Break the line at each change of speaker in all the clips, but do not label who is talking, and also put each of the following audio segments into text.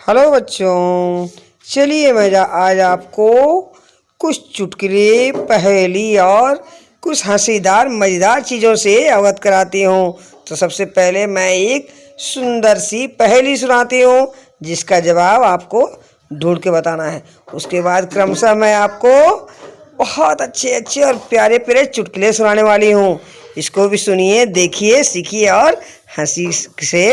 Hello बच्चों, चलिए मैं आज आपको कुछ चुटकुले, पहेली और कुछ हंसीदार मज़ेदार चीज़ों से अवगत कराती हूँ। तो सबसे पहले मैं एक सुंदर सी पहेली सुनाती हूँ जिसका जवाब आपको ढूंढ के बताना है। उसके बाद क्रमशः मैं आपको बहुत अच्छे अच्छे और प्यारे प्यारे चुटकुले सुनाने वाली हूँ। इसको भी सुनिए, देखिए, सीखिए और हंसी से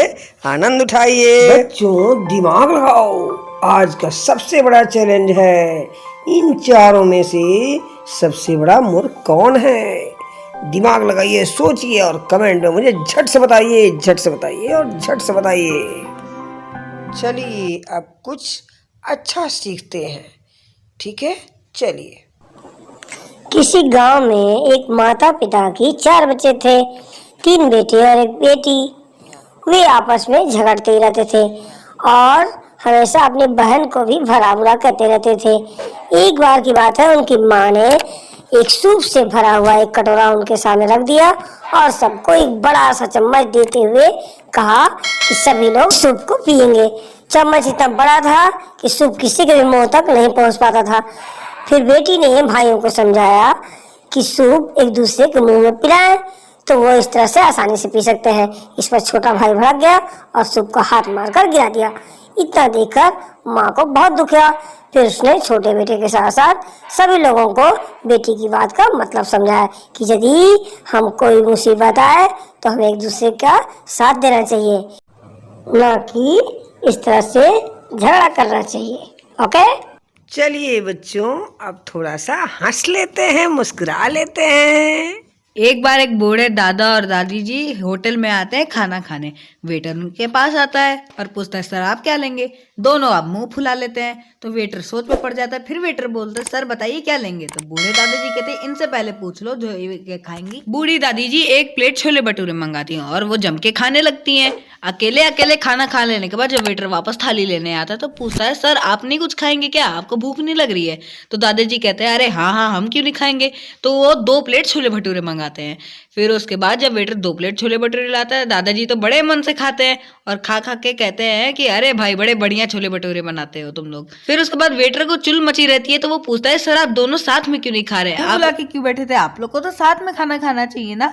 आनंद उठाइए। बच्चों दिमाग लगाओ, आज का सबसे बड़ा चैलेंज है इन चारों में से सबसे बड़ा मूर्ख कौन है। दिमाग लगाइए, सोचिए और कमेंट में मुझे झट से बताइए, झट से बताइए और झट से बताइए। चलिए अब कुछ अच्छा सीखते हैं, ठीक है? चलिए।
किसी गांव में एक माता पिता की 4 बच्चे थे, 3 बेटे और 1 बेटी। वे आपस में झगड़ते ही रहते थे और हमेशा अपनी बहन को भी भला बुरा कहते रहते थे। एक बार की बात है, उनकी माँ ने एक सूप से भरा हुआ एक कटोरा उनके सामने रख दिया और सबको एक बड़ा सा चम्मच देते हुए कहा कि सभी लोग सूप को पिएंगे। चम्मच इतना बड़ा था कि सूप किसी के भी मुंह तक नहीं पहुंच पाता था। फिर बेटी ने भाइयों को समझाया कि सूप एक दूसरे के मुंह में पिलाएं तो वो इस तरह से आसानी से पी सकते हैं। इस पर छोटा भाई भड़क गया और सूप को हाथ मारकर गिरा दिया। इतना देखकर माँ को बहुत दुख हुआ। फिर उसने छोटे बेटे के साथ साथ सभी लोगों को बेटी की बात का मतलब समझाया कि यदि हम कोई मुसीबत आए तो हमें एक दूसरे का साथ देना चाहिए, ना कि इस तरह से झगड़ा करना चाहिए। ओके?
चलिए बच्चों, अब थोड़ा सा हंस लेते हैं, मुस्कुरा लेते हैं।
एक बार एक बूढ़े दादा और दादी जी होटल में आते हैं खाना खाने। वेटर उनके पास आता है और पूछता है, सर आप क्या लेंगे? दोनों आप मुंह फुला लेते हैं। तो वेटर सोच में पड़ जाता है। फिर वेटर बोलता है, सर बताइए क्या लेंगे? तो बूढ़े दादाजी कहते हैं, इनसे पहले पूछ लो जो ये खाएंगी। बूढ़ी दादी जी 1 प्लेट छोले भटूरे मंगाती हैं और वो जम के खाने लगती हैं। अकेले अकेले खाना खा लेने के बाद जब वेटर वापस थाली लेने आता है तो पूछता है, सर आप नहीं कुछ खाएंगे क्या? आपको भूख नहीं लग रही है? तो दादाजी कहते हैं, अरे हाँ हाँ, हम क्यों नहीं खाएंगे। तो वो 2 प्लेट छोले भटूरे मंगाते हैं। फिर उसके बाद जब वेटर 2 प्लेट छोले भटूरे लाता है, दादाजी तो बड़े मन से खाते हैं और खा खा के कहते हैं कि अरे भाई बड़े बढ़िया छोले भटूरे बनाते हो तुम लोग। फिर उसके बाद वेटर को चुल मची रहती है तो वो पूछता है, सर आप दोनों साथ में क्यों नहीं खा रहे? आप बुला के क्यों बैठे थे? आप लोग को तो साथ में खाना खाना चाहिए ना।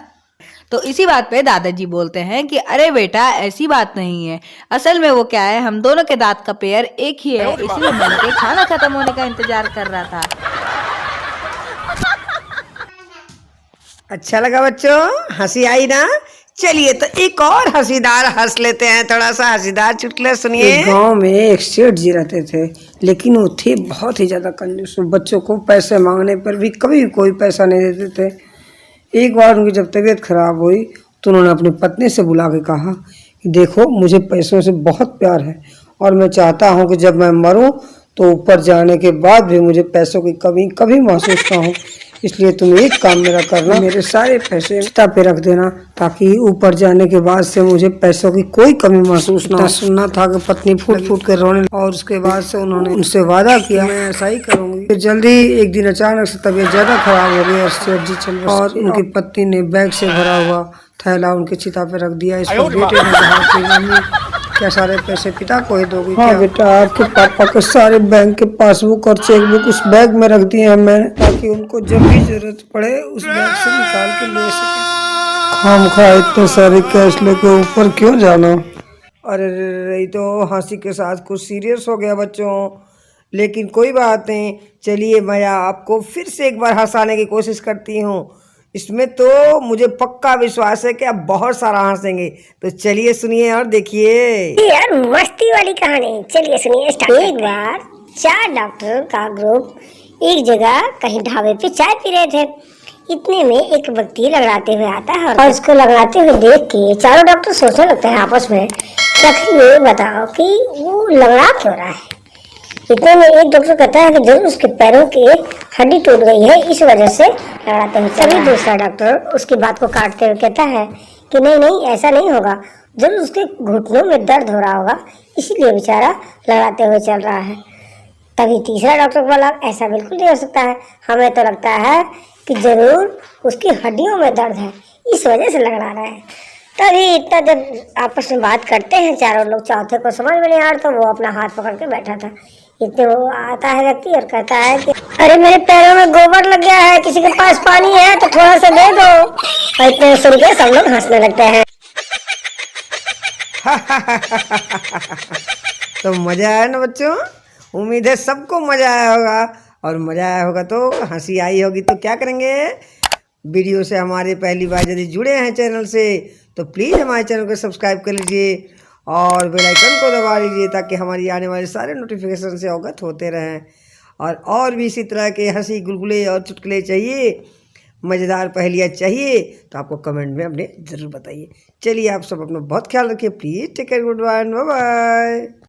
तो इसी बात पे दादाजी बोलते हैं कि अरे बेटा ऐसी बात नहीं है, असल में वो क्या है, हम दोनों के दांत का पेयर एक ही है, इसलिए मैंने खाना खत्म होने का इंतजार कर रहा था।
अच्छा लगा बच्चों? हंसी आई ना? चलिए तो एक और हंसीदार हंस लेते हैं, थोड़ा सा हंसीदार चुटकुला सुनिए। एक गांव में एक सेठ जी रहते थे, लेकिन वो थे बहुत ही ज्यादा कंजूस। बच्चों को पैसे मांगने पर भी कभी कोई पैसा नहीं देते थे। एक बार उनकी जब तबीयत खराब हुई तो उन्होंने अपनी पत्नी से बुला के कहा कि देखो, मुझे पैसों से बहुत प्यार है और मैं चाहता हूँ कि जब मैं मरूं तो ऊपर जाने के बाद भी मुझे पैसों की कमी कभी महसूस ना हो। इसलिए तुम एक काम मेरा करना, मेरे सारे पैसे चिता पे रख देना ताकि ऊपर जाने के बाद से मुझे पैसों की कोई कमी महसूस ना हो। सुनना था कि पत्नी फूट फूट कर रोने और उसके बाद से उन्होंने उनसे वादा किया, मैं ऐसा ही करूंगी। फिर जल्दी एक दिन अचानक से तबीयत ज्यादा खराब हो गई और सेठ जी चल और उनकी पत्नी ने बैग से भरा हुआ थैला उनके चिता पे रख दिया। इस पर बेटे ने कहा कि मम्मी, क्या सारे पैसे पिता को ही दोगी? हाँ बेटा, आपके पापा के सारे बैंक के पासबुक और चेकबुक उस बैग में रख दिए हैं मैंने, ताकि उनको जब भी जरूरत पड़े उस बैग से निकाल के ले सके। खामखा इतने सारे कैश लेके ऊपर क्यों जाना? अरे ये तो हंसी के साथ कुछ सीरियस हो गया बच्चों, लेकिन कोई बात नहीं। चलिए मैं आपको फिर से एक बार हंसाने की कोशिश करती हूँ। इसमें तो मुझे पक्का विश्वास है कि आप बहुत सारा हंसेंगे। तो चलिए सुनिए और देखिए।
यार मस्ती वाली कहानी, चलिए सुनिए स्टार्ट। एक बार 4 डॉक्टर का ग्रुप एक जगह कहीं ढाबे पे चाय पी रहे थे। इतने में एक व्यक्ति लगड़ाते हुए आता है और उसको लगड़ाते हुए देख के चारों डॉक्टर सोचने लगते हैं आपस में, ये बताओ कि वो लगड़ा क्यों रहा है। इतने में एक डॉक्टर कहता है कि जरूर उसके पैरों की हड्डी टूट गई है, इस वजह से लड़ाते हैं। तभी दूसरा डॉक्टर उसकी बात को काटते हुए कहता है कि नहीं नहीं, ऐसा नहीं होगा, जरूर उसके घुटनों में दर्द हो रहा होगा, इसीलिए बेचारा लड़ाते हुए चल रहा है। तभी तीसरा डॉक्टर बोला, ऐसा बिल्कुल नहीं हो सकता है, हमें तो लगता है कि जरूर उसकी हड्डियों में दर्द है, इस वजह से लड़ा रहा है। तभी इतना जब आपस में बात करते हैं चारों लोग, चौथे को समझ में नहीं आ रहा तो वो अपना हाथ पकड़ के बैठा था। इतने वो आता है व्यक्ति और कहता है कि अरे मेरे पैरों में गोबर लग गया है, किसी के पास पानी है तो थोड़ा सा दे दो। और इतने सुन के सब लोग हंसने लगते हैं।
तो मजा आया ना बच्चों? उम्मीद है सबको मजा आया होगा, और मजा आया होगा तो हंसी आई होगी तो क्या करेंगे? वीडियो से हमारे पहली बार यदि जुड़े हैं चैनल से तो प्लीज़ हमारे चैनल को सब्सक्राइब कर लीजिए और बेल आइकन को दबा लीजिए ताकि हमारी आने वाले सारे नोटिफिकेशन से अवगत होते रहें। और भी इसी तरह के हंसी गुलगुले और चुटकुले चाहिए, मज़ेदार पहेलियाँ चाहिए तो आपको कमेंट में अपने ज़रूर बताइए। चलिए आप सब अपना बहुत ख्याल रखिए। Please take care, goodbye, bye bye.